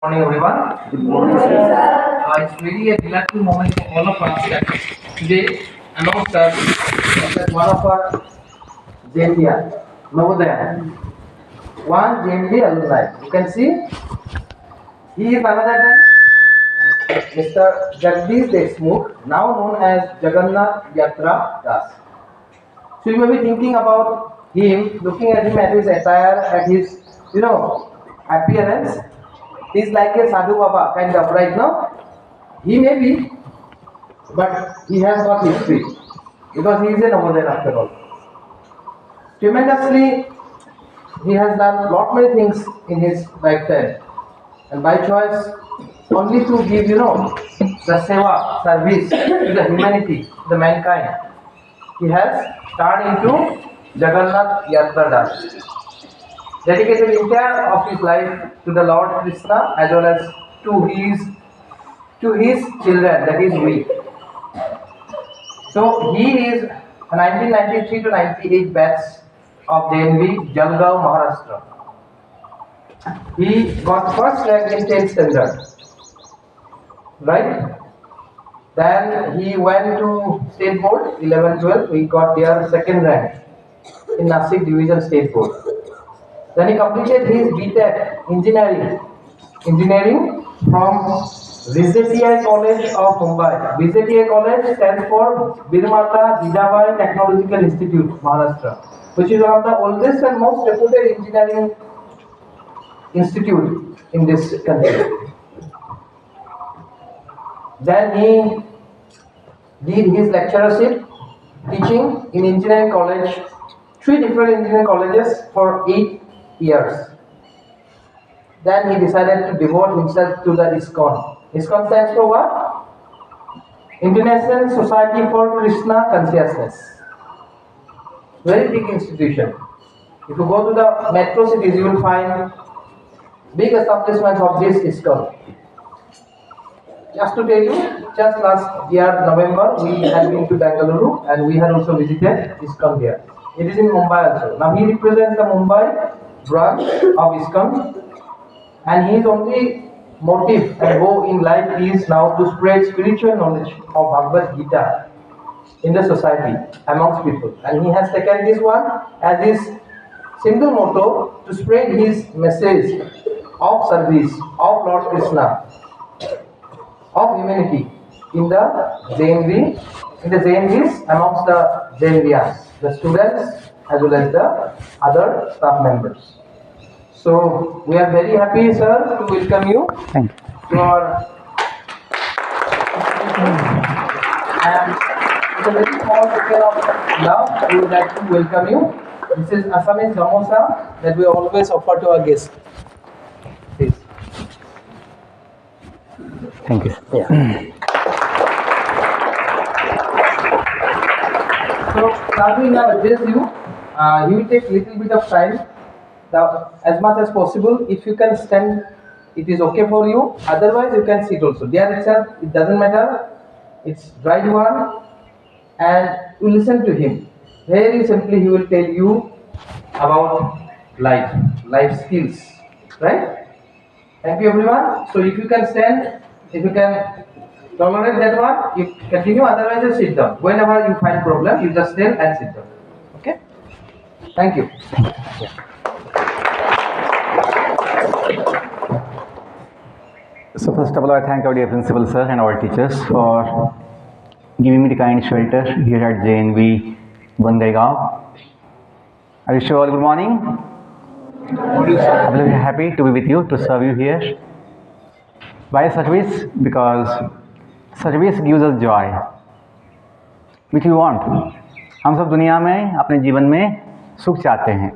Morning, everyone. Good morning, sir. It's really a delightful moment for all of us that today amongst us that one of our JMD, Navodaya, one JMD alumni. You can see he is another than Mr. Jagdish Deshmukh, now known as Jagannath Yatra Das. So you may be thinking about him, looking at him at his attire, at his, appearance. He's like a Sadhu Baba kind of right now. He may be, but he has got history because he is an Navodaya after all. Tremendously, he has done lot many things in his lifetime, and by choice, only to give the seva service to the humanity, the mankind. He has turned into Jagannath Yatra Das, dedicated entire of his life to the Lord Krishna as well as to his children, that is we. So he is a 1993 to 98 batch of JNV, Jalgaon, Maharashtra. He got first rank in 10th standard, right? Then he went to state board 11-12. He got their second rank in Nasik Division State Board. Then he completed his BTech engineering from VJTI College of Mumbai. VJTI College stands for Birmata Jijabai Technological Institute, Maharashtra, which is one of the oldest and most reputed engineering institute in this country. Then he did his lecturership teaching in engineering college, 3 different engineering colleges for 8 years. Then he decided to devote himself to the ISKCON. ISKCON stands for what? International Society for Krishna Consciousness. Very big institution. If you go to the metro cities, you will find big establishments of this ISKCON. Just to tell you, just last year November we had been to Bengaluru and we had also visited ISKCON there. It is in Mumbai also. Now he represents the Mumbai branch of ISKCON, and his only motive and goal in life is now to spread spiritual knowledge of Bhagavad Gita in the society amongst people. And he has taken this one as his single motto to spread his message of service of Lord Krishna, of humanity in the JNVs amongst the JNVians, the students as well as the other staff members. So we are very happy, sir, to welcome you. Thank you. To our and it's a very small token of love. We would like to welcome you. This is Assamese samosa that we always offer to our guests. Please. Thank you. Yeah. So, Sadhu now address you. He will take little bit of time. Now, as much as possible, if you can stand, it is okay for you. Otherwise, you can sit also. There itself, it doesn't matter. It's right one, and you listen to him. Very simply, he will tell you about life skills, right? Thank you, everyone. So, if you can stand, if you can tolerate that one, you continue. Otherwise, you sit down. Whenever you find problem, you just stand and sit down. Okay? Thank you. So first of all, I thank our dear principal sir and our teachers for giving me the kind shelter here at JNV Bangaigaon. I wish you all good morning. I'm very happy to be with you, to serve you here. Why service? Because service gives us joy, which we want. हम सब दुनिया में अपने जीवन में सुख चाहते हैं,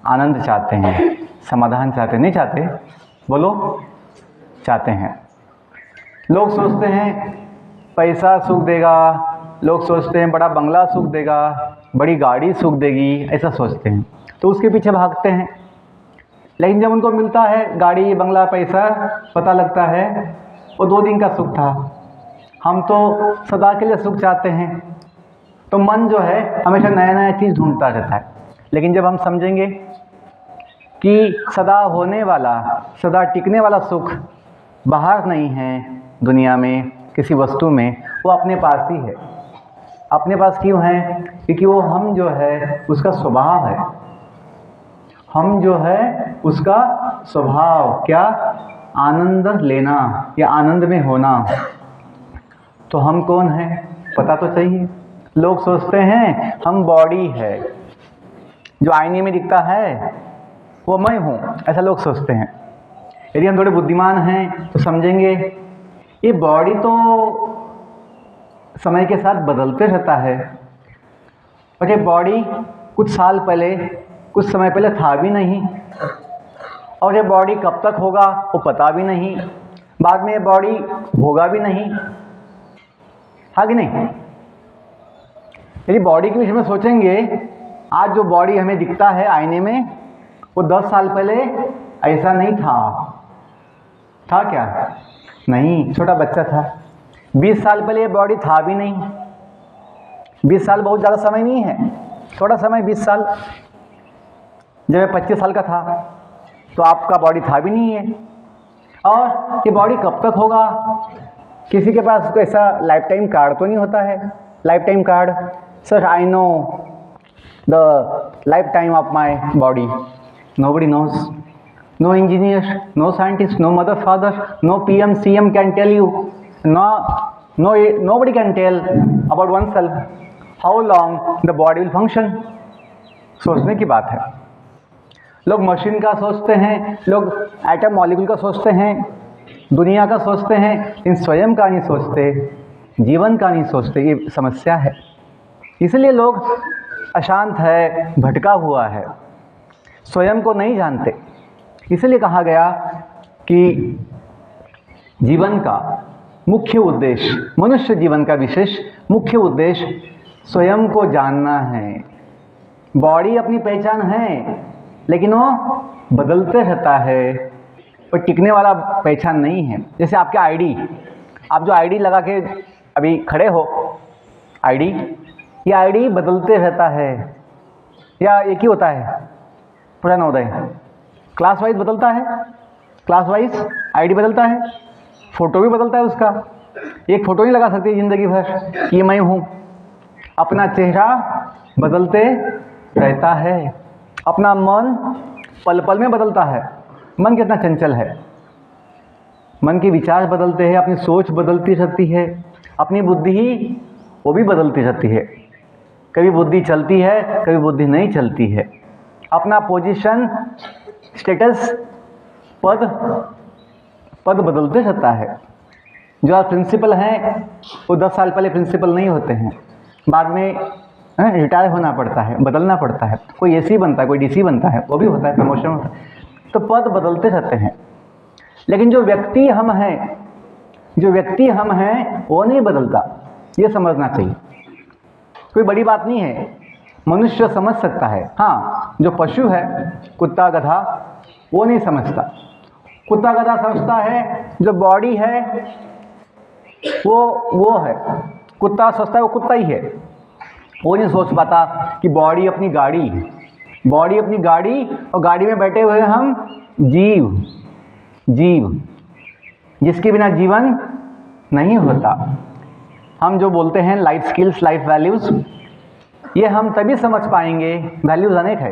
आनंद चाहते हैं, समाधान चाहते हैं, नहीं चाहते? बोलो, चाहते हैं। लोग सोचते हैं पैसा सुख देगा, लोग सोचते हैं बड़ा बंगला सुख देगा, बड़ी गाड़ी सुख देगी, ऐसा सोचते हैं, तो उसके पीछे भागते हैं। लेकिन जब उनको मिलता है गाड़ी, बंगला, पैसा, पता लगता है वो 2 दिन का सुख था। हम तो सदा के लिए सुख चाहते हैं, तो मन जो है हमेशा नया नया चीज़ ढूंढता रहता है। लेकिन जब हम समझेंगे कि सदा होने वाला, सदा टिकने वाला सुख बाहर नहीं है दुनिया में, किसी वस्तु में, वो अपने पास ही है। अपने पास क्यों है? क्योंकि वो हम जो है उसका स्वभाव है। हम जो है उसका स्वभाव क्या? आनंद लेना या आनंद में होना। तो हम कौन है पता तो चाहिए। लोग सोचते हैं हम बॉडी है, जो आईने में दिखता है वो मैं हूँ, ऐसा लोग सोचते हैं। यदि हम थोड़े बुद्धिमान हैं तो समझेंगे ये बॉडी तो समय के साथ बदलते रहता है, और ये बॉडी कुछ साल पहले, कुछ समय पहले था भी नहीं, और ये बॉडी कब तक होगा वो पता भी नहीं, बाद में ये बॉडी होगा भी नहीं, हाँ कि नहीं? यदि बॉडी के विषय में सोचेंगे, आज जो बॉडी हमें दिखता है आईने में वो 10 साल पहले ऐसा नहीं था। था क्या? नहीं, छोटा बच्चा था। 20 साल पहले ये बॉडी था भी नहीं। 20 साल बहुत ज़्यादा समय नहीं है, थोड़ा समय। 20 साल, जब मैं 25 साल का था तो आपका बॉडी था भी नहीं है। और ये बॉडी कब तक होगा? किसी के पास कोई ऐसा लाइफ टाइम कार्ड तो नहीं होता है। Life time card, sir I know the life time of my body. Nobody knows. No engineer, no scientist, no mother father, no PM CM can tell you, nobody can tell about oneself how long the body will function। सोचने की बात है। लोग machine का सोचते हैं, लोग atom molecule का सोचते हैं, दुनिया का सोचते हैं, लेकिन स्वयं का नहीं सोचते, जीवन का नहीं सोचते। ये समस्या है। इसलिए लोग अशांत है, भटका हुआ है, स्वयं को नहीं जानते। इसलिए कहा गया कि जीवन का मुख्य उद्देश्य, मनुष्य जीवन का विशेष मुख्य उद्देश्य स्वयं को जानना है। बॉडी अपनी पहचान है, लेकिन वो बदलते रहता है, और टिकने वाला पहचान नहीं है। जैसे आपके आईडी, आप जो आईडी लगा के अभी खड़े हो, आईडी, ये आईडी बदलते रहता है या एक ही होता है? पूरा नवोदय क्लास वाइज बदलता है, क्लास वाइज आईडी बदलता है, फ़ोटो भी बदलता है उसका। एक फ़ोटो नहीं लगा सकती ज़िंदगी भर कि ये मैं हूँ। अपना चेहरा बदलते रहता है, अपना मन पल पल में बदलता है। मन कितना चंचल है, मन के विचार बदलते हैं, अपनी सोच बदलती रहती है, अपनी बुद्धि वो भी बदलती रहती है। कभी बुद्धि चलती है, कभी बुद्धि नहीं चलती है। अपना पोजीशन, स्टेटस, पद बदलते रहता है। जो आज प्रिंसिपल हैं वो 10 साल पहले प्रिंसिपल नहीं होते हैं, बाद में रिटायर होना पड़ता है, बदलना पड़ता है। कोई AC बनता है, कोई DC बनता है, वो भी होता है, प्रमोशन होता है। तो पद बदलते रहते हैं, लेकिन जो व्यक्ति हम हैं, जो व्यक्ति हम हैं वो नहीं बदलता। ये समझना चाहिए। कोई बड़ी बात नहीं है, मनुष्य समझ सकता है। हाँ, जो पशु है, कुत्ता गधा, वो नहीं समझता। कुत्ता गधा समझता है जो बॉडी है वो है। कुत्ता सोचता है वो कुत्ता ही है। वो नहीं सोच पाता कि बॉडी अपनी गाड़ी है, बॉडी अपनी गाड़ी, और गाड़ी में बैठे हुए हम जीव, जिसके बिना जीवन नहीं होता। हम जो बोलते हैं लाइफ स्किल्स, लाइफ वैल्यूज़, ये हम तभी समझ पाएंगे। वैल्यूज़ अनेक है,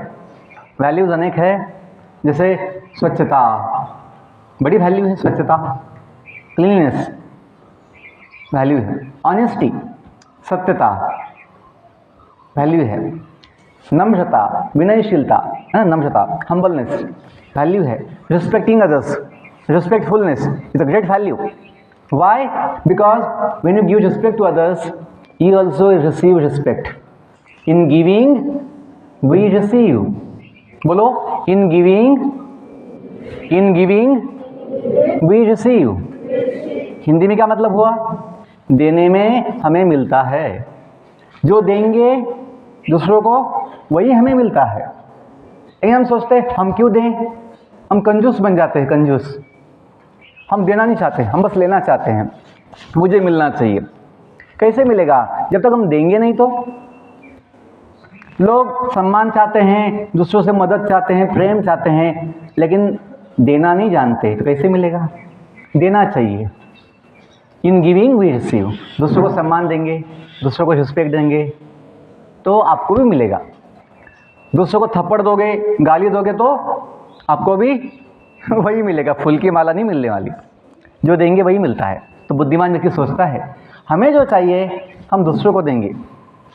वैल्यूज़ अनेक है। जैसे स्वच्छता, बड़ी वैल्यू है स्वच्छता। क्लीननेस वैल्यू है। ऑनेस्टी, सत्यता वैल्यू है। नम्रता, विनयशीलता, नम्रता, हम्बलनेस वैल्यू है। Respecting others, respectfulness is a great value. Why? Because when you give respect to others, you also receive respect. In giving, we receive. बोलो, in giving we receive. Hindi में क्या मतलब हुआ? देने में हमें मिलता है। जो देंगे दूसरों को वही हमें मिलता है। लेकिन हम सोचते हैं हम क्यों दें? हम कंजूस बन जाते हैं, कंजूस। हम देना नहीं चाहते, हम बस लेना चाहते हैं। मुझे मिलना चाहिए। कैसे मिलेगा जब तक हम देंगे नहीं? तो लोग सम्मान चाहते हैं, दूसरों से मदद चाहते हैं, प्रेम चाहते हैं, लेकिन देना नहीं जानते, तो कैसे मिलेगा? देना चाहिए। इन गिविंग वी रिसीव, दूसरों को सम्मान देंगे, दूसरों को रिस्पेक्ट देंगे तो आपको भी मिलेगा। दूसरों को थप्पड़ दोगे, गाली दोगे तो आपको भी वही मिलेगा, फूल की माला नहीं मिलने वाली, जो देंगे वही मिलता है। तो बुद्धिमान व्यक्ति सोचता है हमें जो चाहिए हम दूसरों को देंगे।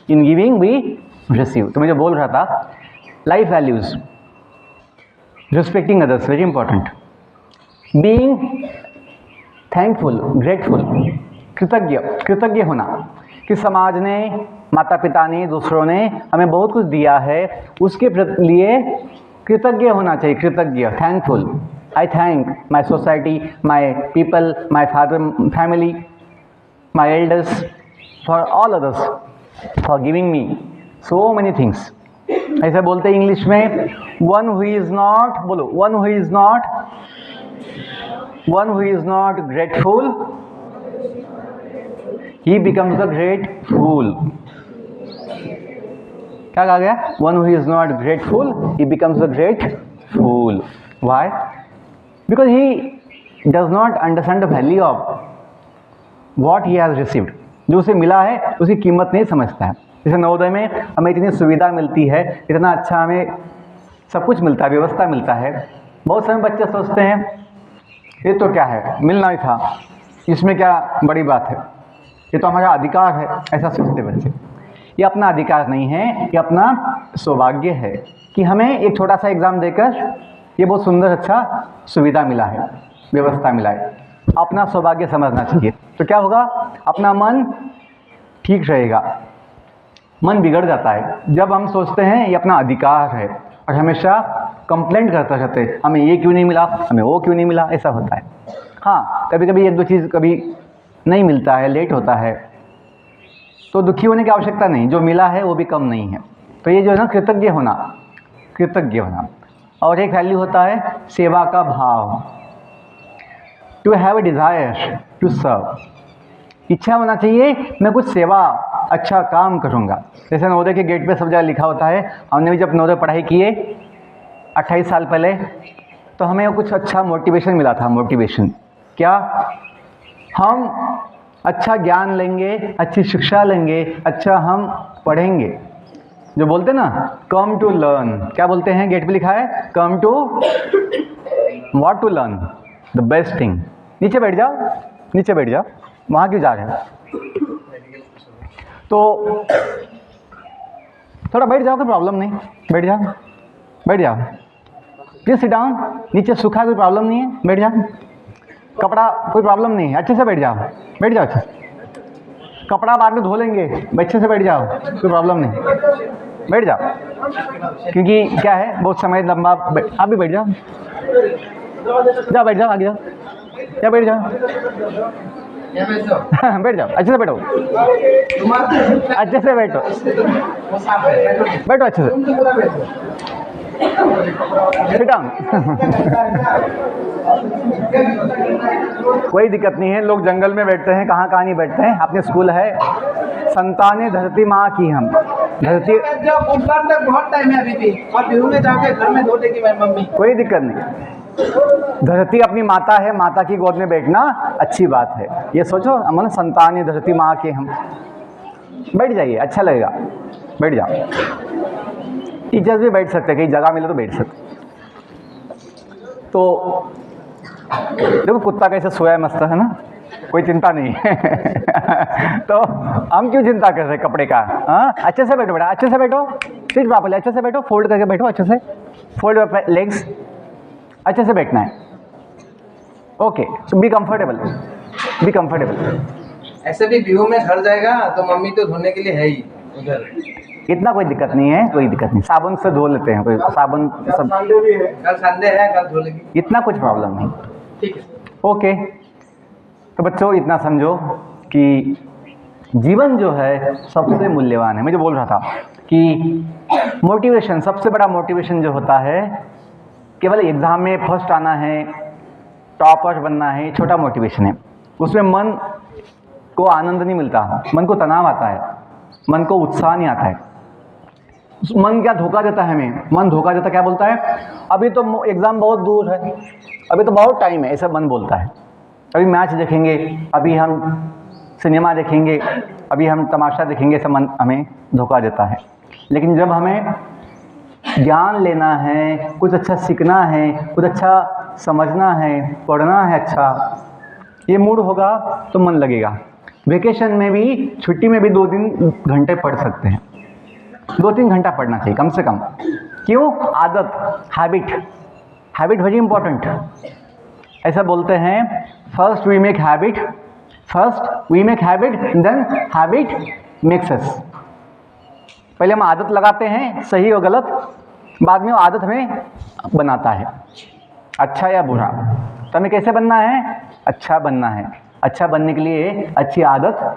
In giving we receive. तो मैं जो बोल रहा था, life values, respecting others very important, being thankful, grateful, कृतज्ञ होना कि समाज ने, माता पिता ने, दूसरों ने हमें बहुत कुछ दिया है, उसके लिए कृतज्ञ होना चाहिए। कृतज्ञ, thankful, I thank my society, my people, my father family, my elders, for all others for giving me so many things. ऐसा बोलते हैं इंग्लिश में, वन हु इज़ नॉट, बोलो, one who is not grateful he becomes a great fool। क्या कहा गया? One who is not grateful, he becomes a great fool। Why? Because he does not understand the value of what he has received। जो उसे मिला है उसकी कीमत नहीं समझता है। जैसे नवोदय में हमें इतनी सुविधा मिलती है, इतना अच्छा हमें सब कुछ मिलता है, व्यवस्था मिलता है। बहुत सारे बच्चे सोचते हैं ये तो क्या है, मिलना ही था, इसमें क्या बड़ी बात है, ये तो हमारा अधिकार है, ऐसा सोचते बच्चे। ये अपना अधिकार नहीं है, ये अपना सौभाग्य है कि हमें एक छोटा सा एग्ज़ाम देकर ये बहुत सुंदर अच्छा सुविधा मिला है, व्यवस्था मिला है। अपना सौभाग्य समझना चाहिए। तो क्या होगा, अपना मन ठीक रहेगा। मन बिगड़ जाता है जब हम सोचते हैं ये अपना अधिकार है और हमेशा कंप्लेंट करते रहते हैं, हमें ये क्यों नहीं मिला, हमें वो क्यों नहीं मिला, ऐसा होता है। हाँ, कभी कभी एक दो चीज़ कभी नहीं मिलता है, लेट होता है, तो दुखी होने की आवश्यकता नहीं, जो मिला है वो भी कम नहीं है। तो ये जो है ना, कृतज्ञ होना। और एक वैल्यू होता है सेवा का भाव, to have a desire to serve. इच्छा होना चाहिए मैं कुछ सेवा, अच्छा काम करूँगा। जैसे नवोदय के गेट पे सब जगह लिखा होता है, हमने भी जब नवोदय पढ़ाई किए 28 साल पहले, तो हमें कुछ अच्छा मोटिवेशन मिला था। मोटिवेशन क्या, हम अच्छा ज्ञान लेंगे, अच्छी शिक्षा लेंगे, अच्छा हम पढ़ेंगे। जो बोलते ना, कम टू लर्न, क्या बोलते हैं गेट पे लिखा है, come to what, to learn the best thing. नीचे बैठ जाओ, वहाँ क्यों जा रहे हो? तो थोड़ा बैठ जाओ, कोई प्रॉब्लम नहीं, बैठ जाओ। Please sit down. नीचे सूखा, कोई प्रॉब्लम नहीं है, बैठ जाओ। कपड़ा, कोई प्रॉब्लम नहीं है, अच्छे से बैठ जाओ अच्छे से। कपड़ा बाद में धो लेंगे, अच्छे से बैठ जाओ, कोई प्रॉब्लम नहीं, बैठ जाओ। क्योंकि क्या है, बहुत समय लंबा, आप भी बैठ जाओ, बैठ जाओ, आगे जाओ, या बैठ जाओ बैठ जाओ, अच्छे से बैठो, अच्छे से बैठो अच्छे से, सिट डाउन। कोई दिक्कत नहीं है, लोग जंगल में बैठते हैं, कहाँ नहीं बैठते हैं, अपने स्कूल है। संतानें धरती माँ की, हम धरती, तक बहुत टाइम है अभी भी, और बिहू में जाके घर में धो देगी मेरी मम्मी, कोई दिक्कत नहीं। धरती अपनी माता है, माता की गोद में बैठना अच्छी बात है। ये सोचो, अमन संतानें धरती माँ के, हम बैठ जाइए, अच्छा लगेगा, बैठ जाओ। टीचर्स भी बैठ सकते हैं, कहीं जगह मिले तो बैठ सकते। तो देखो कुत्ता कैसे सोया है, मस्त है ना, कोई चिंता नहीं है तो हम क्यों चिंता कर रहे हैं कपड़े का? हाँ, अच्छे से बैठो बेटा, अच्छे से बैठो, सीट प्रॉपर्ली, अच्छे से बैठो, फोल्ड करके बैठो, अच्छे से फोल्ड लेग्स, अच्छे से बैठना है। Okay, so be comfortable. ऐसे भी व्यू में घर जाएगा तो मम्मी तो धोने के लिए है ही उधर, इतना कोई दिक्कत नहीं है, कोई दिक्कत नहीं, साबुन से धो लेते हैं, कोई साबुन सब, कल संडे है, कल धो लेगी, इतना कुछ प्रॉब्लम नहीं। ठीक है, ओके। तो बच्चों इतना समझो कि जीवन जो है सबसे मूल्यवान है। मैं जो बोल रहा था कि मोटिवेशन, सबसे बड़ा मोटिवेशन जो होता है, केवल एग्ज़ाम में फर्स्ट आना है, टॉपर बनना है, छोटा मोटिवेशन है। उसमें मन को आनंद नहीं मिलता, मन को तनाव आता है, मन को उत्साह नहीं आता है। मन क्या धोखा देता है हमें, मन धोखा देता, क्या बोलता है, अभी तो एग्ज़ाम बहुत दूर है, अभी तो बहुत टाइम है, ऐसा मन बोलता है। अभी मैच देखेंगे, अभी हम सिनेमा देखेंगे, अभी हम तमाशा देखेंगे, सब मन हमें धोखा देता है। लेकिन जब हमें ज्ञान लेना है, कुछ अच्छा सीखना है, कुछ अच्छा समझना है, पढ़ना है, अच्छा ये मूड होगा तो मन लगेगा। वेकेशन में भी, छुट्टी में भी 2-3 घंटे पढ़ सकते हैं, 2-3 घंटा पढ़ना चाहिए कम से कम। क्यों? आदत, हैबिट वेरी इंपॉर्टेंट। ऐसा बोलते हैं, first we make habit, then habit makes us. पहले हम आदत लगाते हैं, सही और गलत, बाद में वो आदत हमें बनाता है, अच्छा या बुरा। तो हमें कैसे बनना है? अच्छा बनना है। अच्छा बनने के लिए अच्छी आदत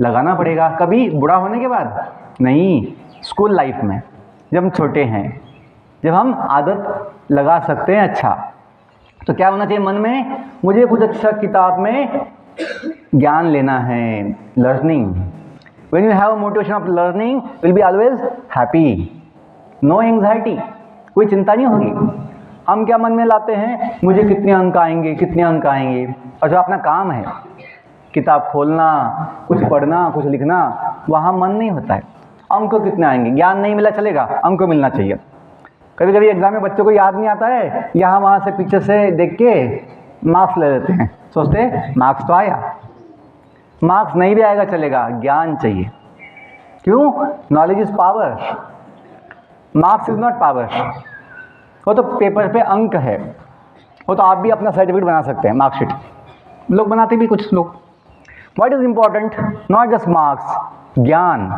लगाना पड़ेगा। कभी बुरा होने के बाद नहीं, स्कूल लाइफ में जब हम छोटे हैं, जब हम आदत लगा सकते हैं अच्छा, तो क्या होना चाहिए मन में? मुझे कुछ अच्छा किताब में ज्ञान लेना है, learning. When you have a motivation of learning, you will be always happy, no anxiety, कोई चिंता नहीं होगी। हम क्या मन में लाते हैं? मुझे कितने अंक आएंगे, और जो अपना काम है किताब खोलना, कुछ पढ़ना, कुछ लिखना, वहाँ मन नहीं होता है। अंक कितने आएंगे? ज्ञान नहीं मिला चलेगा, अंक मिलना चाहिए। कभी कभी एग्जाम में बच्चों को याद नहीं आता है, यहाँ वहाँ से पीछे से देख के मार्क्स ले लेते हैं, सोचते हैं मार्क्स तो आया। मार्क्स नहीं भी आएगा चलेगा, ज्ञान चाहिए। क्यों? Knowledge is power, marks is not power. वो तो पेपर पे अंक है, वो तो आप भी अपना सर्टिफिकेट बना सकते हैं, मार्कशीट लोग बनाते भी कुछ लोग। What is important? Not just marks, ज्ञान।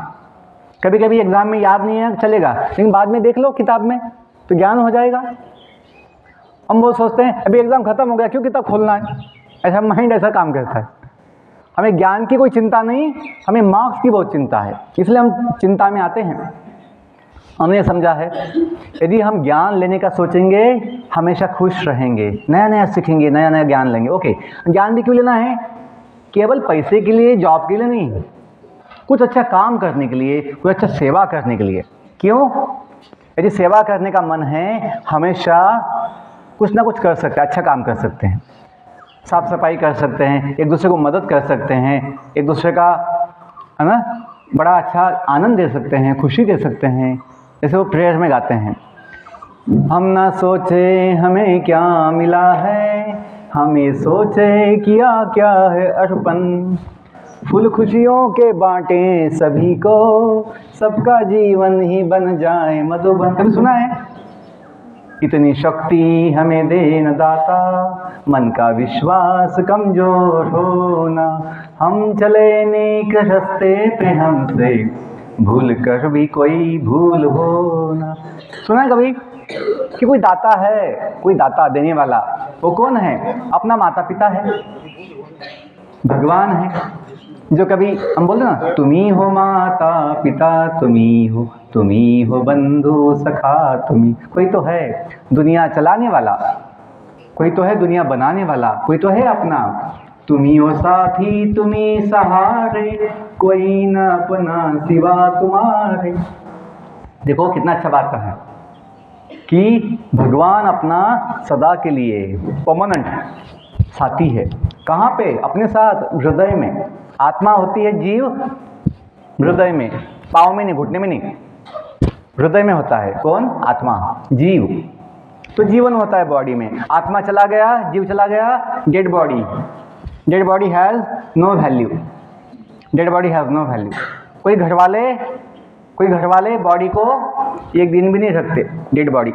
कभी कभी एग्जाम में याद नहीं है चलेगा, लेकिन बाद में देख लो किताब में तो ज्ञान हो जाएगा। हम वो सोचते हैं अभी एग्जाम खत्म हो गया, क्यों किताब खोलना है? ऐसा माइंड ऐसा काम करता है। हमें ज्ञान की कोई चिंता नहीं, हमें मार्क्स की बहुत चिंता है, इसलिए हम चिंता में आते हैं। हमने समझा है, यदि हम ज्ञान लेने का सोचेंगे हमेशा खुश रहेंगे, नया नया सीखेंगे, नया नया ज्ञान लेंगे। ओके, ज्ञान भी क्यों लेना है? केवल पैसे के लिए, जॉब के लिए नहीं, कुछ अच्छा काम करने के लिए, कुछ अच्छा सेवा करने के लिए। क्यों? यदि सेवा करने का मन है, हमेशा कुछ ना कुछ कर सकते हैं, अच्छा काम कर सकते हैं, साफ सफाई कर सकते हैं, एक दूसरे को मदद कर सकते हैं, एक दूसरे का है ना बड़ा अच्छा आनंद दे सकते हैं, खुशी दे सकते हैं। जैसे वो प्रेयर में गाते हैं, हम ना सोचे हमें क्या मिला है, हमें सोचे किया क्या है अर्पण, फूल खुशियों के बांटे सभी को, सबका जीवन ही बन जाए मधुबन। कभी सुना है? इतनी शक्ति हमें दे न दाता, मन का विश्वास कमजोर होना, हम चले नेक रास्ते पे हमसे भूल कर भी कोई भूल होना। सुना है कभी कि कोई दाता है, कोई दाता देने वाला, वो कौन है? अपना माता पिता है, भगवान है। जो कभी हम बोलते ना, तुम्ही हो माता पिता, तुम्ही हो बंधु सखा, कोई तो है दुनिया चलाने वाला, कोई तो है दुनिया बनाने वाला, कोई तो है अपना। तुम्ही हो साथी, तुम्ही सहारे, कोई न अपना सिवा तुम्हारे। देखो कितना अच्छा बात कहा है कि भगवान अपना सदा के लिए परमानेंट साथी है। कहाँ पे? अपने साथ हृदय में। आत्मा होती है जीव हृदय में, पाँव में नहीं, घुटने में नहीं, हृदय में होता है। कौन? आत्मा, जीव। तो जीवन होता है बॉडी में, आत्मा चला गया, जीव चला गया, dead body has no value, dead body has no value. कोई घर वाले बॉडी को एक दिन भी नहीं रखते, डेड बॉडी।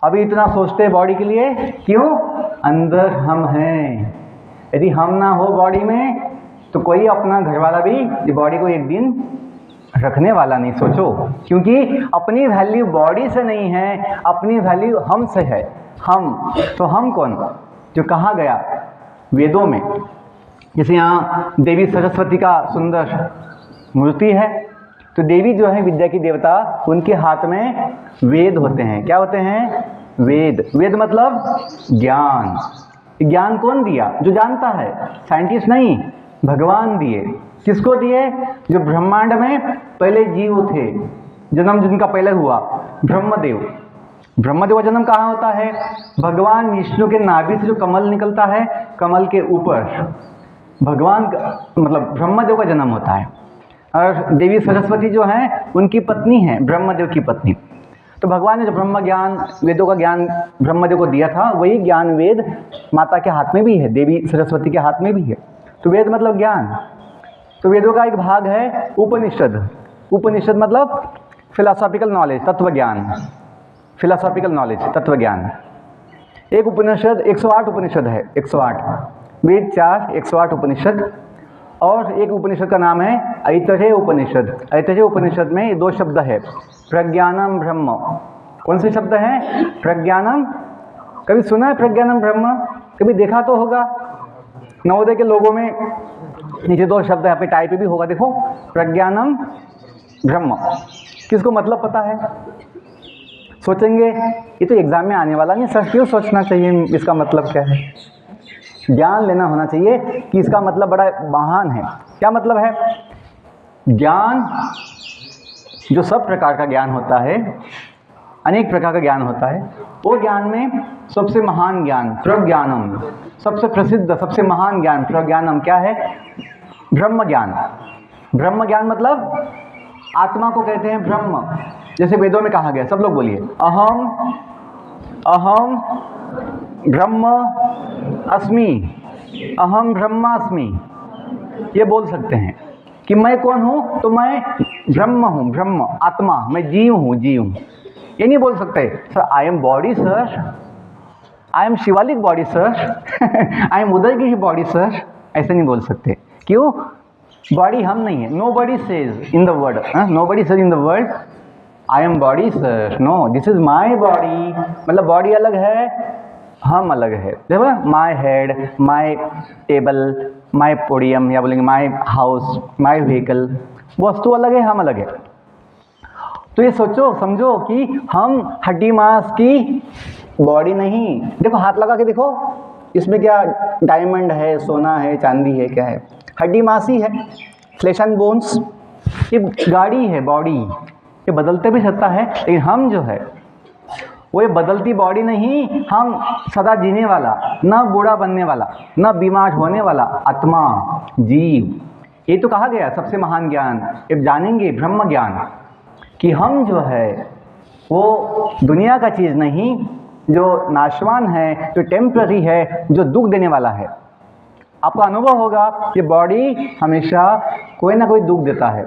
अभी इतना सोचते हैं बॉडी के लिए, क्यों? अंदर हम हैं। यदि हम ना हो बॉडी में तो कोई अपना घर वाला भी बॉडी को एक दिन रखने वाला नहीं। सोचो, क्योंकि अपनी वैल्यू बॉडी से नहीं है, अपनी वैल्यू हम से है। हम तो हम कौन? जो कहा गया वेदों में, जैसे यहाँ देवी सरस्वती का सुंदर मूर्ति है, तो देवी जो है विद्या की देवता, उनके हाथ में वेद होते हैं। क्या होते हैं? वेद मतलब ज्ञान। ज्ञान कौन दिया? जो जानता है, साइंटिस्ट नहीं, भगवान दिए। किसको दिए? जो ब्रह्मांड में पहले जीव थे, जन्म जिनका पहले हुआ, ब्रह्मदेव। ब्रह्मदेव का जन्म कहाँ होता है? भगवान विष्णु के नाभि से जो कमल निकलता है, कमल के ऊपर भगवान मतलब ब्रह्मदेव का जन्म होता है। और देवी सरस्वती जो हैं उनकी पत्नी हैं, ब्रह्मदेव की पत्नी। तो भगवान ने जो ब्रह्म ज्ञान, वेदों का ज्ञान ब्रह्मदेव को दिया था, वही ज्ञान वेद माता के हाथ में भी है, देवी सरस्वती के हाथ में भी है। तो वेद मतलब ज्ञान। तो वेदों का एक भाग है उपनिषद। उपनिषद मतलब फिलोसॉफिकल नॉलेज, तत्व ज्ञान, फिलोसॉफिकल नॉलेज, तत्व ज्ञान। एक उपनिषद 108 उपनिषद है, 108 वेद 4, 108 उपनिषद। और एक उपनिषद का नाम है ऐतरेय उपनिषद। ऐतरेय उपनिषद में 2 शब्द है, प्रज्ञानम ब्रह्म। कौन से शब्द हैं? प्रज्ञानम। कभी सुना है प्रज्ञानम ब्रह्म? कभी देखा तो होगा। नवोदय के लोगों में नीचे 2 शब्द है, आपके टाइप पे भी होगा, देखो, प्रज्ञानम ब्रह्म। किसको मतलब पता है? सोचेंगे ये तो एग्जाम में आने वाला नहीं सर, क्यों सोचना चाहिए इसका मतलब क्या है? ज्ञान लेना होना चाहिए कि इसका मतलब बड़ा महान है। क्या मतलब है? ज्ञान जो सब प्रकार का ज्ञान होता है, अनेक प्रकार का ज्ञान होता है, वो ज्ञान में सबसे महान ज्ञान प्रज्ञानम, सबसे प्रसिद्ध सबसे महान ज्ञान प्रज्ञानम क्या है? ब्रह्म ज्ञान। ब्रह्म ज्ञान मतलब आत्मा को कहते हैं ब्रह्म। जैसे वेदों में कहा गया, सब लोग बोलिए, अहम ब्रह्म अस्मि, अहम ब्रह्मास्मि। ये बोल सकते हैं कि मैं कौन हूँ? तो मैं ब्रह्म हूँ, ब्रह्म आत्मा, मैं जीव हूँ, जीव। ये नहीं बोल सकते sir I am body sir, I am Shivalik body sir, I am Uday की ही बॉडी सर, ऐसे नहीं बोल सकते। क्यों? बॉडी हम नहीं है। Nobody says in the world, nobody says in the world I am body sir, no, this is my body. मतलब बॉडी अलग है, हम अलग है। देखो ना, my head, my table, my podium, या बोलेंगे माई हाउस, माई व्हीकल। वस्तु अलग है, हम अलग है। तो ये सोचो समझो कि हम हड्डी मांस की बॉडी नहीं। देखो हाथ लगा के देखो, इसमें क्या डायमंड है, सोना है, चांदी है, क्या है? हड्डी मांस ही है, फ्लेश एंड बोन्स। ये गाड़ी है, बॉडी, ये बदलते भी सकता है, लेकिन हम जो है वो ये बदलती बॉडी नहीं, हम सदा जीने वाला, न बूढ़ा बनने वाला, न बीमार होने वाला आत्मा, जीव। ये तो कहा गया सबसे महान ज्ञान। अब जानेंगे ब्रह्म ज्ञान कि हम जो है वो दुनिया का चीज़ नहीं, जो नाशवान है, जो टेम्पररी है, जो दुख देने वाला है। आपको अनुभव होगा कि बॉडी हमेशा कोई ना कोई दुख देता है।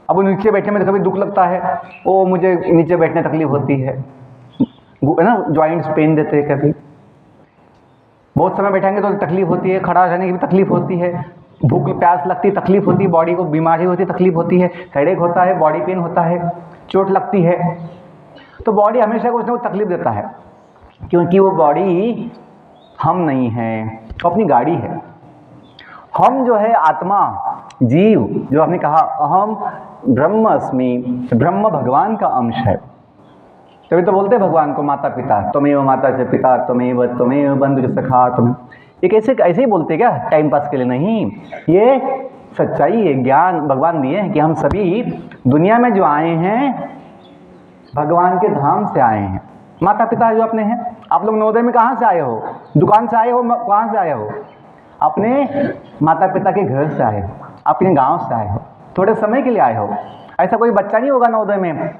अब वो नीचे बैठने में तो कभी दुख लगता है, ओ मुझे नीचे बैठने तकलीफ होती है ना, जॉइंट्स पेन देते हैं, कभी बहुत समय बैठेंगे तो तकलीफ होती है, खड़ा रहने की भी तकलीफ होती है, भूख प्यास लगती, तकलीफ होती है, बॉडी को बीमारी होती है, तकलीफ होती है, हेडेक होता है, बॉडी पेन होता है, चोट लगती है। तो बॉडी हमेशा कुछ ना कुछ तकलीफ देता है, क्योंकि वो बॉडी हम नहीं है, तो अपनी गाड़ी है। हम जो है आत्मा, जीव, जो आपने कहा अहम ब्रह्म अस्मि, ब्रह्म भगवान का अंश है। तभी तो बोलते हैं भगवान को माता पिता, त्वमेव माता च पिता त्वमेव बंधु सखा तुम। ये कैसे ऐसे ही बोलते क्या टाइम पास के लिए? नहीं, ये सच्चाई है, ज्ञान भगवान दिए हैं कि हम सभी दुनिया में जो आए हैं भगवान के धाम से आए हैं। माता पिता जो अपने हैं, आप लोग नवोदय में कहाँ से आए हो? दुकान से आए हो? कहाँ से आए हो? अपने माता पिता के घर से आए हो, अपने गांव से आए हो, थोड़े समय के लिए आए हो। ऐसा कोई बच्चा नहीं होगा नवोदय में,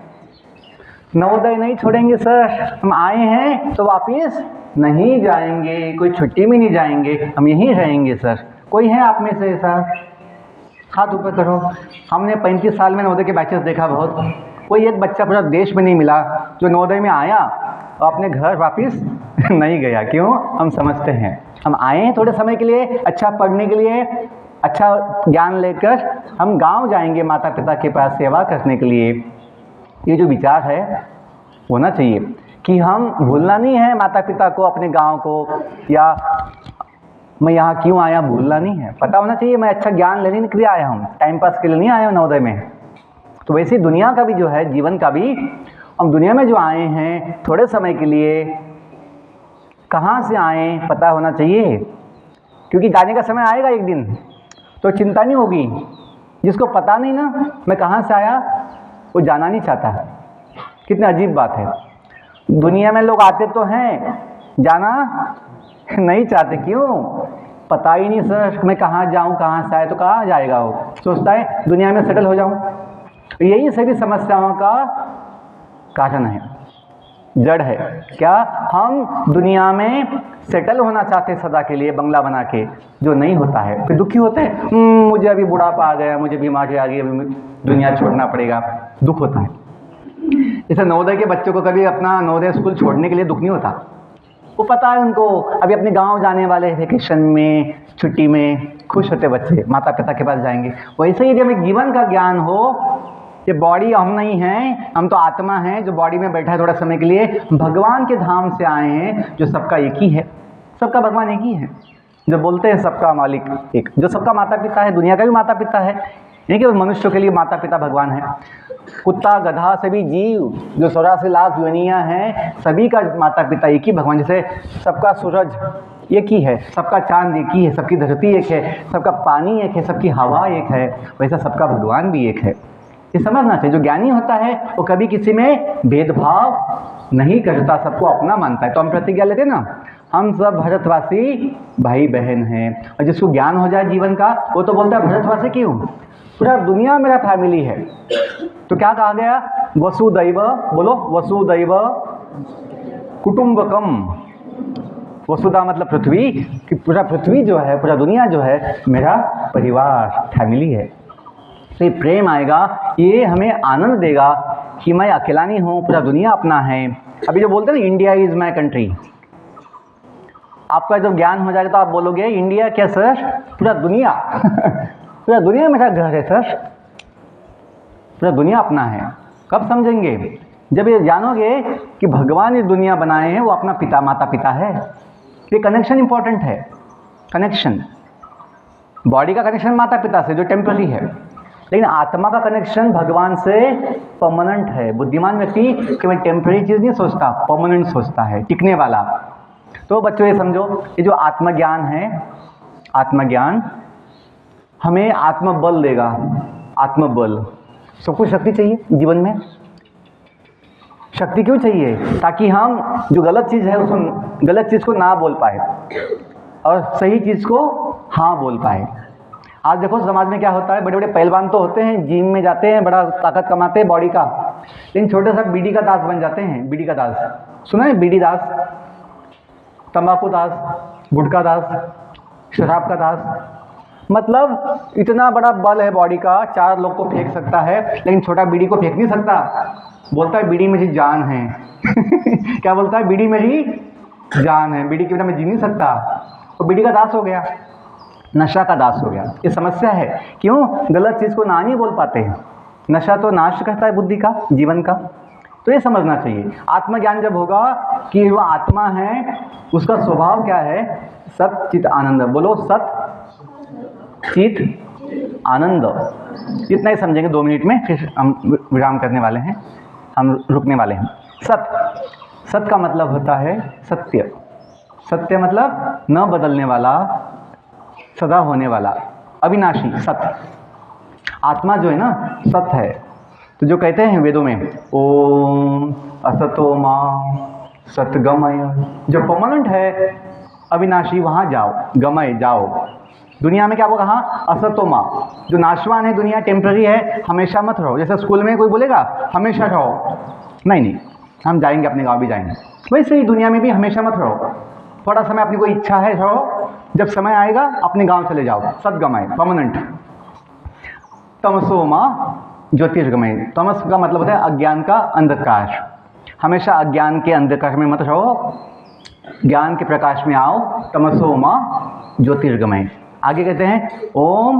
नवोदय नहीं छोड़ेंगे सर, हम आए हैं तो वापिस नहीं जाएंगे, कोई छुट्टी में नहीं जाएंगे, हम यहीं रहेंगे सर। कोई है आप में से ऐसा? हाथ ऊपर करो। हमने 35 साल में नवोदय के बैचेस देखा बहुत, कोई एक बच्चा पूरा देश में नहीं मिला जो नवोदय में आया और अपने घर वापस नहीं गया। क्यों? हम समझते हैं हम आए हैं थोड़े समय के लिए, अच्छा पढ़ने के लिए, अच्छा ज्ञान लेकर हम गांव जाएंगे माता पिता के पास सेवा करने के लिए। ये जो विचार है होना चाहिए कि हम भूलना नहीं है माता पिता को, अपने गांव को, या मैं यहाँ क्यों आया भूलना नहीं है। पता होना चाहिए मैं अच्छा ज्ञान लेने के लिए आया हूँ, टाइम पास के लिए नहीं आया हूँ नवोदय में। तो वैसे ही दुनिया का भी जो है, जीवन का भी, हम दुनिया में जो आए हैं थोड़े समय के लिए, कहाँ से आए पता होना चाहिए, क्योंकि जाने का समय आएगा एक दिन, तो चिंता नहीं होगी। जिसको पता नहीं ना मैं कहाँ से आया, वो जाना नहीं चाहता। कितनी अजीब बात है। दुनिया में लोग आते तो हैं, जाना नहीं चाहते। क्यों? पता ही नहीं सर मैं कहाँ जाऊँ, कहाँ से आए, तो कहाँ जाएगा वो, सोचता है दुनिया में सेटल हो जाऊँ। यही सभी समस्याओं का कारण है, जड़ है। क्या? हम दुनिया में सेटल होना चाहते हैं सदा के लिए, बंगला बना के, जो नहीं होता है। फिर दुखी होते हैं, मुझे अभी बुढ़ापा आ गया, मुझे बीमारी आ गई, अभी दुनिया छोड़ना पड़ेगा, दुख होता है। जैसे नवोदय के बच्चों को कभी अपना नवोदय स्कूल छोड़ने के लिए दुख नहीं होता, वो पता है उनको अभी अपने गांव जाने वाले वेकेशन में, छुट्टी में, खुश होते बच्चे माता पिता के पास जाएंगे। वैसे ही जब एक जीवन का ज्ञान हो, ये बॉडी हम नहीं हैं, हम तो आत्मा हैं जो बॉडी में बैठा है थोड़ा समय के लिए, भगवान के धाम से आए हैं जो सबका एक ही है, सबका भगवान एक ही है, जो बोलते हैं सबका मालिक एक, जो सबका माता पिता है, दुनिया का भी माता पिता है, नहीं कि मनुष्यों के लिए माता पिता भगवान है। कुत्ता गधा सभी जीव जो 84 लाख योनियाँ हैं, सभी का माता पिता एक ही भगवान। जैसे सबका सूरज एक ही है, सबका चांद एक ही है, सबकी धरती एक है, सबका पानी एक है, सबकी हवा एक है, वैसा सबका भगवान भी एक है। ये समझना चाहिए। जो ज्ञानी होता है वो कभी किसी में भेदभाव नहीं करता, सबको अपना मानता है। तो हम प्रतिज्ञा लेते हैं ना, हम सब भारतवासी भाई बहन हैं, और जिसको ज्ञान हो जाए जीवन का वो तो बोलता है भारतवासी क्यों, पूरा दुनिया मेरा फैमिली है। तो क्या कहा गया? वसुदैव, बोलो वसुदैव कुटुंबकम। वसुधा मतलब पृथ्वी, कि पूरा पृथ्वी जो है, पूरा दुनिया जो है मेरा परिवार, फैमिली है। तो ये प्रेम आएगा, ये हमें आनंद देगा कि मैं अकेला नहीं हूँ, पूरा दुनिया अपना है। अभी जो बोलते हैं ना इंडिया इज़ माई कंट्री, आपका जब ज्ञान हो जाएगा तो आप बोलोगे इंडिया क्या सर, पूरा दुनिया पूरा दुनिया मेरा घर है सर, पूरा दुनिया अपना है। कब समझेंगे? जब ये जानोगे कि भगवान ये दुनिया बनाए हैं, वो अपना पिता माता पिता है। ये कनेक्शन इंपॉर्टेंट है। कनेक्शन, बॉडी का कनेक्शन माता पिता से जो टेम्पररी है, लेकिन आत्मा का कनेक्शन भगवान से परमानेंट है। बुद्धिमान व्यक्ति केवल टेम्पररी चीज़ नहीं सोचता, परमानेंट सोचता है, टिकने वाला। तो बच्चों ये समझो, ये जो आत्मज्ञान है, आत्मज्ञान हमें आत्मबल देगा। आत्मबल, सबको शक्ति चाहिए जीवन में। शक्ति क्यों चाहिए? ताकि हम जो गलत चीज़ है उसको, गलत चीज़ को ना बोल पाए और सही चीज़ को हाँ बोल पाए। आज देखो समाज में क्या होता है, बड़े बड़े पहलवान तो होते हैं, जिम में जाते हैं, बड़ा ताकत कमाते हैं बॉडी का, लेकिन छोटे सा बीड़ी का दास बन जाते हैं। बीड़ी का दास सुना है? बीड़ी दास, तंबाकू दास, गुटखा दास, शराब का दास। मतलब इतना बड़ा बल है बॉडी का, 4 लोग को फेंक सकता है, लेकिन छोटा बीड़ी को फेंक नहीं सकता। बोलता है बीड़ी मेरी जान है क्या बोलता है? बीड़ी मेरी जान है, बीड़ी के बिना मैं जी नहीं सकता। तो बीड़ी का दास हो गया, नशा का दास हो गया। ये समस्या है। क्यों? गलत चीज़ को ना नहीं बोल पाते हैं। नशा तो नाश करता है बुद्धि का, जीवन का। तो ये समझना चाहिए। आत्मज्ञान जब होगा कि वह आत्मा है, उसका स्वभाव क्या है? सत चित आनंद। बोलो सत चित आनंद। इतना ही समझेंगे 2 मिनट में, फिर हम विराम करने वाले हैं, हम रुकने वाले हैं। सत, सत का मतलब होता है सत्य। सत्य मतलब न बदलने वाला, सदा होने वाला, अविनाशी, सत्य। आत्मा जो है ना सत्य है। तो जो कहते हैं वेदों में ओम असतो मां सतगमय, जो परमानेंट है अविनाशी, वहाँ जाओ, गमय जाओ। दुनिया में क्या वो कहा? असतो मां, जो नाशवान है, दुनिया टेम्पररी है, हमेशा मत रहो। जैसे स्कूल में कोई बोलेगा हमेशा रहो, नहीं, हम जाएंगे, अपने गाँव भी जाएंगे। वैसे ही दुनिया में भी हमेशा मत रहो। थोड़ा समय अपनी कोई इच्छा है रहो, जब समय आएगा अपने गांव चले जाओ। सदगमय, परमानेंट। तमसो मां ज्योतिर्गमय। तमस का मतलब होता है अज्ञान का अंधकार। हमेशा अज्ञान के अंधकार में मत रहो, ज्ञान के प्रकाश में आओ। तमसो मां ज्योतिर्गमय। आगे कहते हैं ओम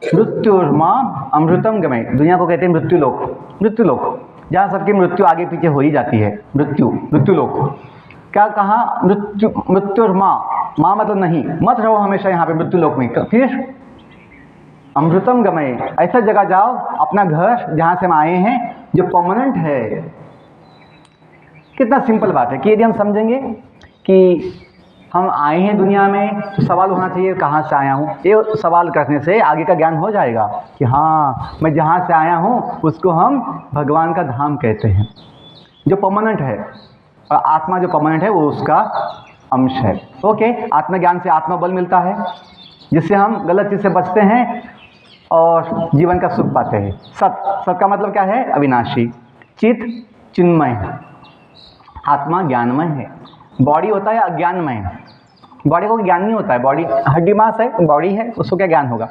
मृत्युर्मा अमृतम गमय। दुनिया को कहते हैं मृत्युलोक। मृत्युलोक जहाँ सबकी मृत्यु आगे पीछे हो ही जाती है, मृत्युलोक। क्या कहा? मृत्युर्मा, माँ मतलब नहीं, मत रहो हमेशा यहाँ पे मृत्युलोक में। फिर अमृतम गमय, ऐसा जगह जाओ, अपना घर जहाँ से हम आए हैं, जो परमानेंट है। कितना सिंपल बात है कि यदि हम समझेंगे कि हम आए हैं दुनिया में, तो सवाल होना चाहिए कहाँ से आया हूँ। ये सवाल करने से आगे का ज्ञान हो जाएगा कि हाँ, मैं जहाँ से आया हूँ उसको हम भगवान का धाम कहते हैं, जो परमानेंट है। और आत्मा जो परमानेंट है वो उसका अंश है। ओके, आत्मज्ञान से आत्मबल मिलता है, जिससे हम गलत चीज़ से बचते हैं और जीवन का सुख पाते हैं। सत का मतलब क्या है? अविनाशी। चित चिन्मय है, आत्मा ज्ञानमय है। बॉडी होता है अज्ञानमय, बॉडी को ज्ञान नहीं होता है, बॉडी हड्डी मांस है, बॉडी है, उसको क्या ज्ञान होगा।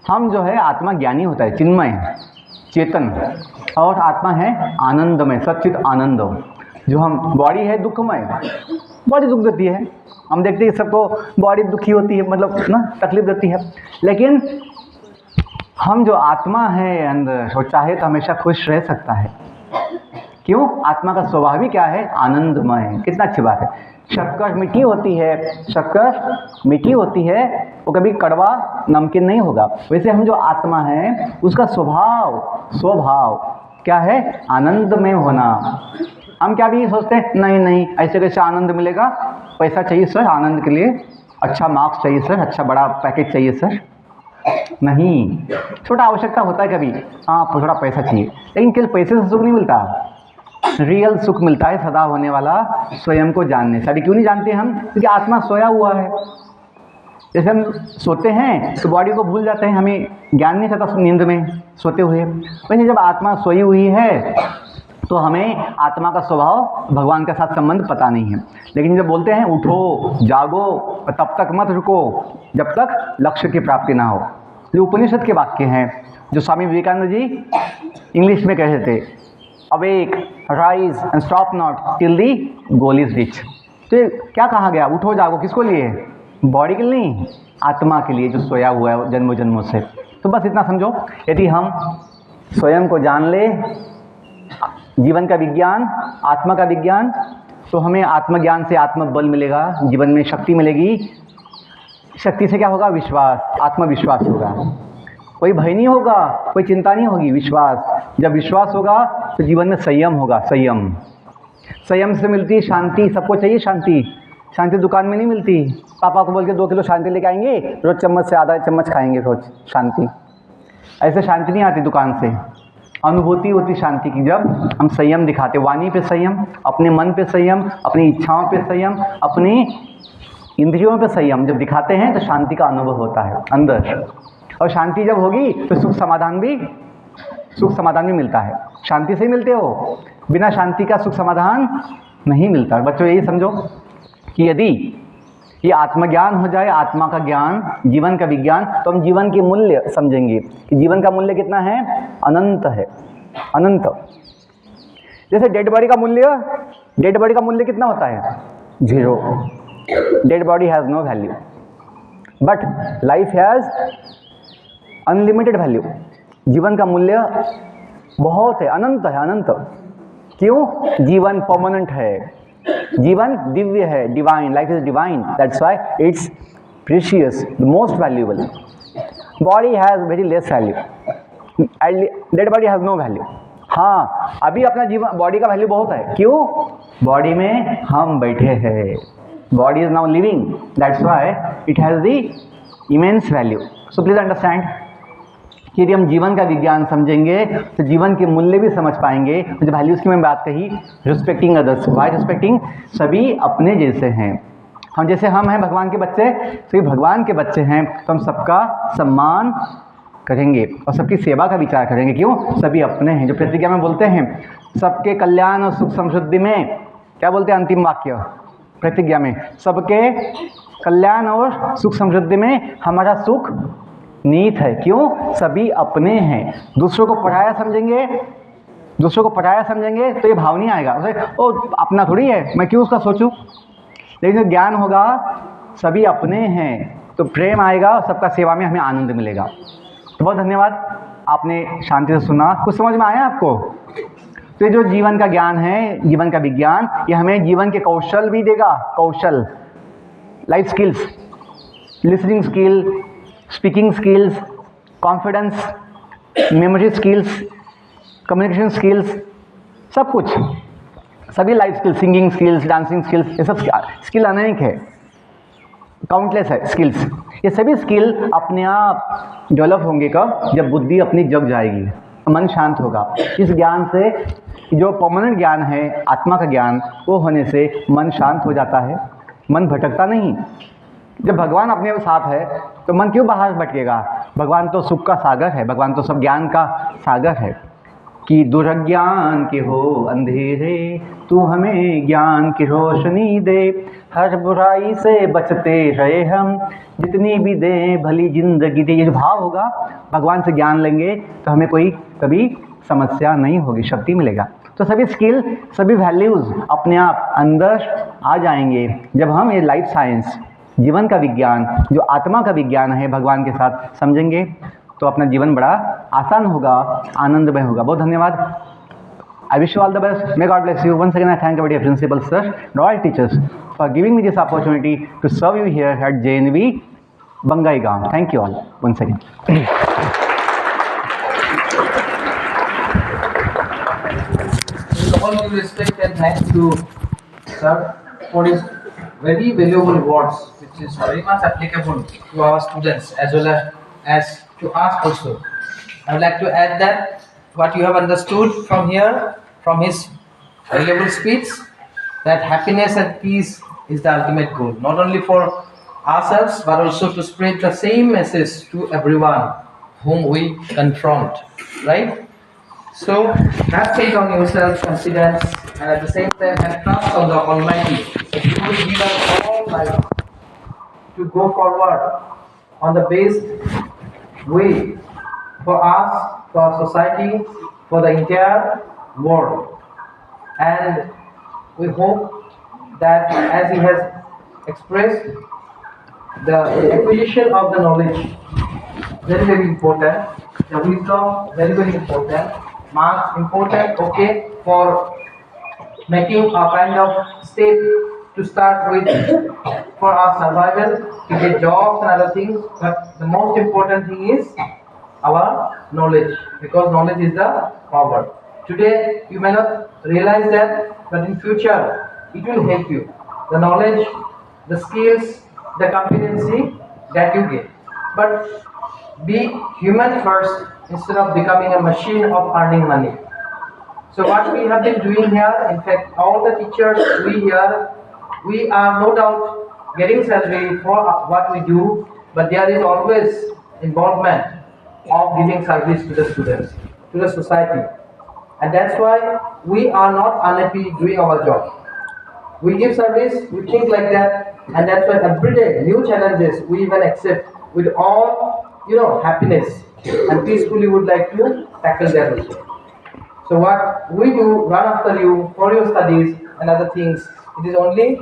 हम जो है आत्मा ज्ञानी होता है, चिन्मय है, चेतन है, और आत्मा है आनंदमय, सच्चित आनंद। जो हम बॉडी है दुखमय, बॉडी दुख देती है, हम देखते हैं सबको बॉडी दुखी होती है, मतलब ना तकलीफ देती है, लेकिन हम जो आत्मा है अंदर वो चाहे तो हमेशा खुश रह सकता है। क्यों? आत्मा का स्वभाव ही क्या है? आनंदमय। कितना अच्छी बात है। शक्कर मीठी होती है, शक्कर मीठी होती है, वो कभी कड़वा नमकीन नहीं होगा। वैसे हम जो आत्मा है उसका स्वभाव क्या है? आनंद में होना। हम क्या भी सोचते हैं, नहीं ऐसे कैसे आनंद मिलेगा, पैसा चाहिए सर आनंद के लिए, अच्छा मार्क्स चाहिए सर, अच्छा बड़ा पैकेज चाहिए सर। नहीं, छोटा आवश्यकता होता है कभी, हाँ थोड़ा पैसा चाहिए, लेकिन केवल पैसे से सुख नहीं मिलता। रियल सुख मिलता है सदा होने वाला स्वयं को जानने से। अभी क्यों नहीं जानते हम? क्योंकि आत्मा सोया हुआ है। जैसे हम सोते हैं तो बॉडी को भूल जाते हैं, हमें ज्ञान नहीं रहता नींद में सोते हुए। वैसे जब आत्मा सोई हुई है तो हमें आत्मा का स्वभाव भगवान के साथ संबंध पता नहीं है। लेकिन जब बोलते हैं उठो जागो तब तक मत रुको जब तक लक्ष्य की प्राप्ति ना हो, ये उपनिषद के वाक्य हैं जो स्वामी विवेकानंद जी इंग्लिश में कहते थे, awake rise and stop not till the goal is rich. तो ये क्या कहा गया? उठो जागो किसको लिए? बॉडी के लिए नहीं, आत्मा के लिए जो सोया हुआ है जन्मों जन्मों से। तो बस इतना समझो, यदि हम स्वयं को जान ले, जीवन का विज्ञान, आत्मा का विज्ञान, तो हमें आत्मज्ञान से आत्मबल मिलेगा, जीवन में शक्ति मिलेगी। शक्ति से क्या होगा? विश्वास, आत्मविश्वास होगा, कोई भय नहीं होगा, कोई चिंता नहीं होगी, विश्वास। जब विश्वास होगा तो जीवन में संयम होगा। संयम से मिलती है शांति। सबको चाहिए शांति। शांति दुकान में नहीं मिलती। पापा को बोल के 2 किलो शांति लेके आएंगे, रोज चम्मच से आधा चम्मच खाएंगे रोज शांति। ऐसे शांति नहीं आती दुकान से। अनुभूति होती शांति की जब हम संयम दिखाते, वाणी पे संयम, अपने मन पे संयम, अपनी इच्छाओं पे संयम, अपनी इंद्रियों पे संयम जब दिखाते हैं तो शांति का अनुभव होता है अंदर। और शांति जब होगी तो सुख समाधान भी मिलता है। शांति से ही मिलते हो, बिना शांति का सुख समाधान नहीं मिलता। बच्चों यही समझो कि यदि ये आत्मज्ञान हो जाए, आत्मा का ज्ञान, जीवन का विज्ञान, तो हम जीवन के मूल्य समझेंगे कि जीवन का मूल्य कितना है? अनंत है, अनंत। जैसे डेड बॉडी का मूल्य कितना होता है? 0। Dead body has no value, but life has unlimited value. जीवन का मूल्य बहुत है, अनंत है, अनंत। क्यों? जीवन परमानेंट है, जीवन दिव्य है, divine, life is divine, that's why it's precious, the most valuable. Body has very less value, dead body has no value. हाँ, अभी अपना जीवन बॉडी का वैल्यू बहुत है। क्यों? बॉडी में हम बैठे हैं, body is now living, that's why it has the immense value. So please understand कि यदि हम जीवन का विज्ञान समझेंगे तो जीवन के मूल्य भी समझ पाएंगे। जो वैल्यूज़ की मैंने बात कही, रिस्पेक्टिंग अदर्स, वाई रिस्पेक्टिंग, सभी अपने जैसे हैं। हम जैसे हम हैं भगवान के बच्चे, सभी भगवान के बच्चे हैं, तो हम सबका सम्मान करेंगे और सबकी सेवा का विचार करेंगे। क्यों? सभी अपने हैं। जो प्रतिज्ञा में बोलते हैं सबके कल्याण और सुख समृद्धि में, क्या बोलते हैं अंतिम वाक्य प्रतिज्ञा में? सबके कल्याण और सुख समृद्धि में हमारा सुख नीत है। क्यों? सभी अपने हैं। दूसरों को पराया समझेंगे तो ये भाव नहीं आएगा, ओ अपना थोड़ी है, मैं क्यों उसका सोचूं। लेकिन जो ज्ञान होगा सभी अपने हैं तो प्रेम आएगा और सबका सेवा में हमें आनंद मिलेगा। तो बहुत धन्यवाद, आपने शांति से सुना। कुछ समझ में आया आपको? तो ये जो जीवन का ज्ञान है, जीवन का विज्ञान, ये हमें जीवन के कौशल भी देगा। कौशल, life skills, listening skill, speaking skills, confidence, memory skills, communication skills, सब कुछ, सभी life skills, singing skills, dancing skills, ये सब स्किल अनेक है, काउंटलेस है स्किल्स। ये सभी स्किल अपने आप डेवलप होंगे कब? जब बुद्धि अपनी जग जाएगी, मन शांत होगा। इस ज्ञान से जो परमानेंट ज्ञान है, आत्मा का ज्ञान, वो होने से मन शांत हो जाता है, मन भटकता नहीं। जब भगवान अपने साथ है तो मन क्यों बाहर भटकेगा? भगवान तो सुख का सागर है, भगवान तो सब ज्ञान का सागर है। कि दुर्ज्ञान के हो अंधेरे, तू हमें ज्ञान की रोशनी दे, हर बुराई से बचते रहे हम, जितनी भी दे भली जिंदगी दे। ये जो भाव होगा, भगवान से ज्ञान लेंगे तो हमें कोई कभी समस्या नहीं होगी, शक्ति मिलेगा। तो सभी स्किल, सभी वैल्यूज़ अपने आप अंदर आ जाएंगे जब हम ये लाइफ साइंस, जीवन का विज्ञान, जो आत्मा का विज्ञान है, भगवान के साथ समझेंगे तो अपना जीवन बड़ा आसान होगा, आनंदमय होगा। बहुत धन्यवाद। I wish you all the best. May God bless you. Once again I thank our dear principal sir and all teachers for giving me this opportunity to serve you here at JNV Bangaigaon. Thank you all once again. With all due respect and thanks to sir for his very valuable words, which is very much applicable to our students as well as to us also. I would like to add that what you have understood from here, from his valuable speech, that happiness and peace is the ultimate goal, not only for ourselves but also to spread the same message to everyone whom we confront, right? So have faith on yourself, confidence, and at the same time have trust on the Almighty that He will give us all life to go forward on the best way for us, for our society, for the entire world. And we hope that as he has expressed, the acquisition of the knowledge very very important, the wisdom very very important, marks important, okay, for making a kind of step to start with for our survival, to get jobs and other things. But the most important thing is our knowledge, because knowledge is the power. Today you may not realize that, but in future it will help you. The knowledge, the skills, the competency that you get. But be human first instead of becoming a machine of earning money. So what we have been doing here, in fact all the teachers we are no doubt getting salary for what we do, but there is always involvement of giving service to the students, to the society, and that's why we are not unhappy doing our job. We give service, we think like that, and that's why every day new challenges we even accept with all happiness and peacefully would like to tackle that also. So what we do, run after you for your studies and other things, it is only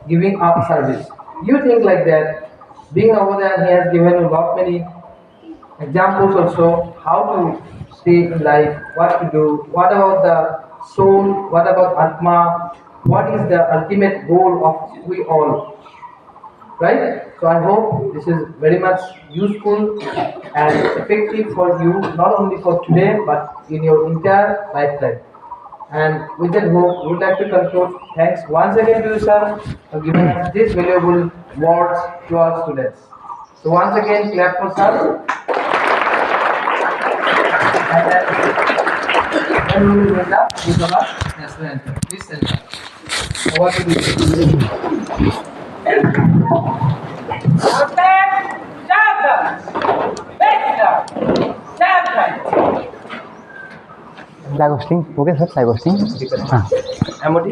giving up service. You think like that. Being over there, he has given you lot many examples also, how to stay in life, what to do, what about the soul, what about Atma, what is the ultimate goal of we all, right? So I hope this is very much useful and effective for you, not only for today but in your entire lifetime. And with that hope, we would like to conclude. Thanks once again to you, sir, for giving us these valuable words to our students. So once again, clap for sir. And then we will bring up with our national anthem. Please stand up. Over to you. Flag hosting हो गया sir? Flag hosting हाँ MOT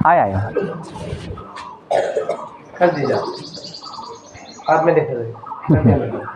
आया कर दीजिए, बाद में देख लीजिए।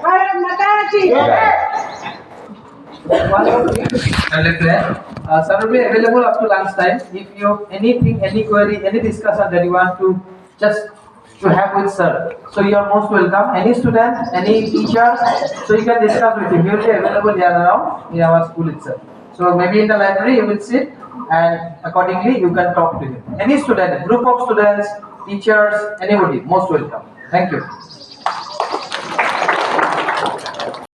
भारत माता की I'll declare. Sir will be available up to lunchtime. If you have anything, any query, any discussion that you want to just to have with sir, so you are most welcome. Any student, any teacher, so you can discuss with him. He will be available here around in our school itself. So maybe in the library you will sit and accordingly you can talk to him. Any student, group of students, teachers, anybody, most welcome. Thank you.